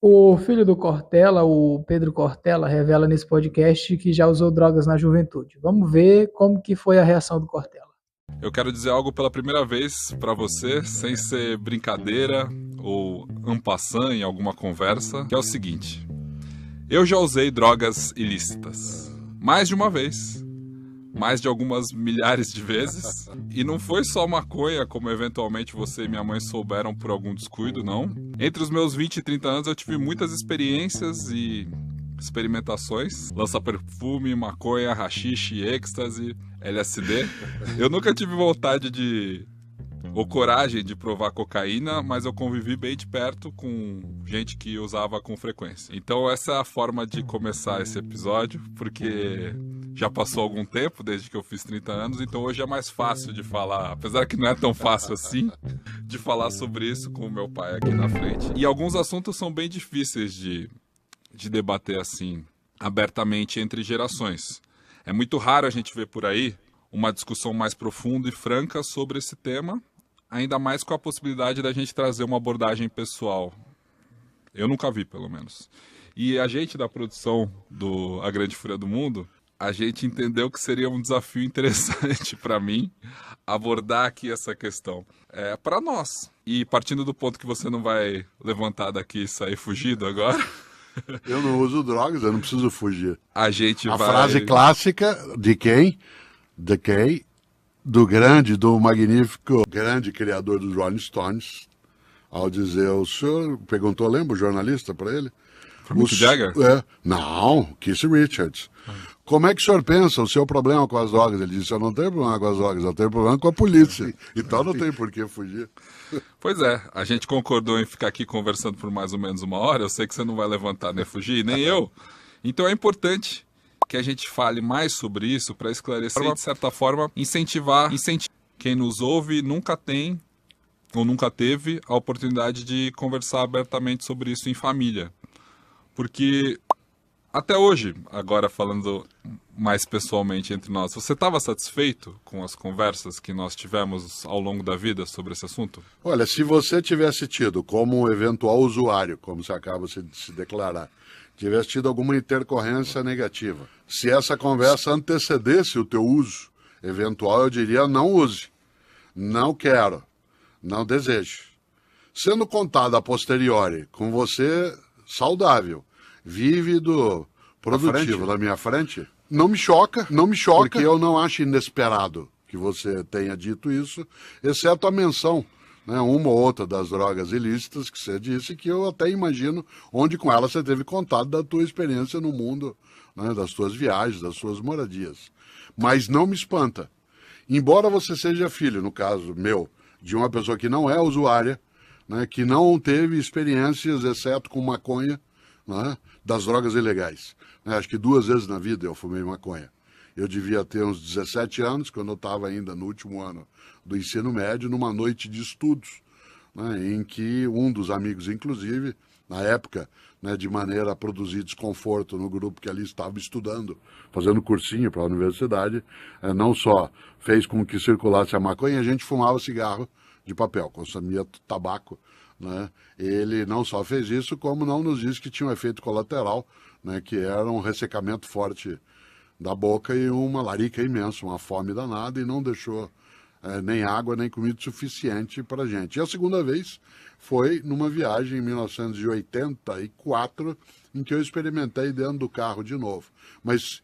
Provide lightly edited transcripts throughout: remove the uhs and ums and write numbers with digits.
O filho do Cortella, o Pedro Cortella, revela nesse podcast que já usou drogas na juventude. Vamos ver como que foi a reação do Cortella. Eu quero dizer algo pela primeira vez para você, sem ser brincadeira ou en passant em alguma conversa, que é o seguinte: eu já usei drogas ilícitas. Mais de uma vez. Mais de algumas milhares de vezes. E não foi só maconha, como eventualmente você e minha mãe souberam por algum descuido, não. Entre os meus 20 e 30 anos eu tive muitas experiências e experimentações. Lança-perfume, maconha, haxixe, êxtase, LSD. Eu nunca tive vontade ou coragem de provar cocaína, mas eu convivi bem de perto com gente que usava com frequência. Então essa é a forma de começar esse episódio, porque já passou algum tempo desde que eu fiz 30 anos, então hoje é mais fácil de falar, apesar que não é tão fácil assim, de falar sobre isso com o meu pai aqui na frente. E alguns assuntos são bem difíceis de debater assim, abertamente entre gerações. É muito raro a gente ver por aí uma discussão mais profunda e franca sobre esse tema, ainda mais com a possibilidade da gente trazer uma abordagem pessoal. Eu nunca vi, pelo menos. E a gente da produção do A Grande Fúria do Mundo, a gente entendeu que seria um desafio interessante para mim abordar aqui essa questão. Para nós. E partindo do ponto que você não vai levantar daqui e sair fugido agora... Eu não uso drogas, eu não preciso fugir. A frase clássica de quem? De quem? Do magnífico, grande criador dos Rolling Stones, ao dizer, o senhor perguntou, lembra o jornalista para ele? Foi Mick Jagger? Não, Keith Richards. Como é que o senhor pensa o seu problema com as drogas? Ele disse, eu não tenho problema com as drogas, eu tenho problema com a polícia. Então não tem por que fugir. Pois é, a gente concordou em ficar aqui conversando por mais ou menos uma hora. Eu sei que você não vai levantar nem fugir, nem eu. Então é importante que a gente fale mais sobre isso para esclarecer e, de certa forma, incentivar. Quem nos ouve nunca tem ou nunca teve a oportunidade de conversar abertamente sobre isso em família. Porque até hoje, agora falando mais pessoalmente entre nós, você estava satisfeito com as conversas que nós tivemos ao longo da vida sobre esse assunto? Olha, se você tivesse tido como um eventual usuário, como você acaba de se declarar, tivesse tido alguma intercorrência negativa, se essa conversa antecedesse o teu uso eventual, eu diria não use, não quero, não desejo. Sendo contada a posteriori, com você saudável, vívido, produtivo na minha frente, não me choca, porque eu não acho inesperado que você tenha dito isso, exceto a menção, né, uma ou outra das drogas ilícitas que você disse, que eu até imagino onde com ela você teve contato da tua experiência no mundo, né, das tuas viagens, das suas moradias. Mas não me espanta. Embora você seja filho, no caso meu, de uma pessoa que não é usuária, né, que não teve experiências, exceto com maconha, né, das drogas ilegais. Acho que 2 vezes na vida eu fumei maconha. Eu devia ter uns 17 anos, quando eu estava ainda no último ano do ensino médio, numa noite de estudos, né, em que um dos amigos, inclusive, na época, né, de maneira a produzir desconforto no grupo que ali estava estudando, fazendo cursinho para a universidade, não só fez com que circulasse a maconha, a gente fumava cigarro de papel, consumia tabaco, né? Ele não só fez isso, como não nos disse que tinha um efeito colateral, né, que era um ressecamento forte da boca e uma larica imensa, uma fome danada, e não deixou nem água nem comida suficiente para a gente. E a segunda vez foi numa viagem em 1984, em que eu experimentei dentro do carro de novo. Mas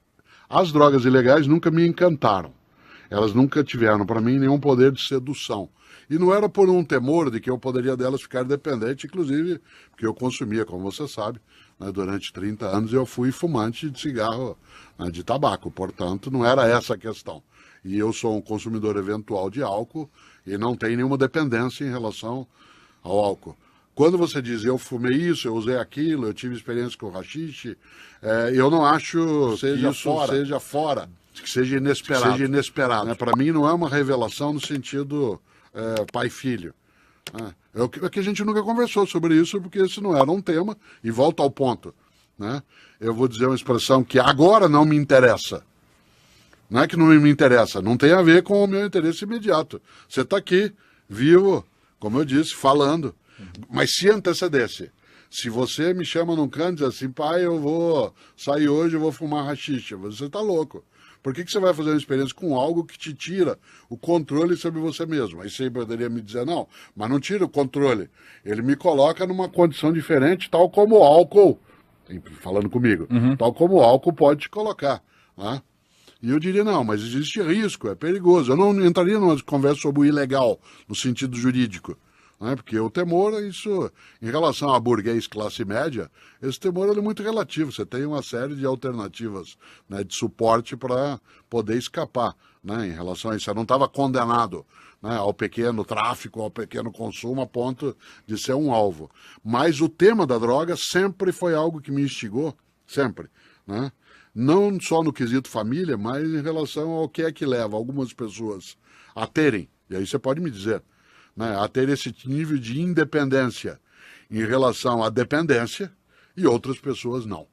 as drogas ilegais nunca me encantaram. Elas nunca tiveram para mim nenhum poder de sedução. E não era por um temor de que eu poderia delas ficar dependente, inclusive porque eu consumia, como você sabe, né, durante 30 anos eu fui fumante de cigarro, né, de tabaco, portanto não era essa a questão. E eu sou um consumidor eventual de álcool e não tenho nenhuma dependência em relação ao álcool. Quando você diz eu fumei isso, eu usei aquilo, eu tive experiência com haxixe, eu não acho que isso seja fora, que seja inesperado. Né? Para mim não é uma revelação no sentido pai-filho. É que a gente nunca conversou sobre isso, porque isso não era um tema, e volta ao ponto. Né? Eu vou dizer uma expressão que agora não me interessa. Não é que não me interessa, não tem a ver com o meu interesse imediato. Você está aqui, vivo, como eu disse, falando. Mas se antecedesse, Se você me chama num canto e diz assim, pai, eu vou sair hoje, eu vou fumar haxixe, você está louco. Por que você vai fazer uma experiência com algo que te tira o controle sobre você mesmo? Aí você poderia me dizer, não, mas não tira o controle. Ele me coloca numa condição diferente, tal como o álcool, falando comigo, tal como o álcool pode te colocar, né? E eu diria, não, mas existe risco, é perigoso. Eu não entraria numa conversa sobre o ilegal, no sentido jurídico. Né? Porque o temor, isso, em relação a burguês classe média, esse temor é muito relativo. Você tem uma série de alternativas, né, de suporte para poder escapar, né, em relação a isso. Eu não estava condenado, né, ao pequeno tráfico, ao pequeno consumo, a ponto de ser um alvo. Mas o tema da droga sempre foi algo que me instigou, sempre, né? Não só no quesito família, mas em relação ao que é que leva algumas pessoas a terem, e aí você pode me dizer, né, a ter esse nível de independência em relação à dependência e outras pessoas não.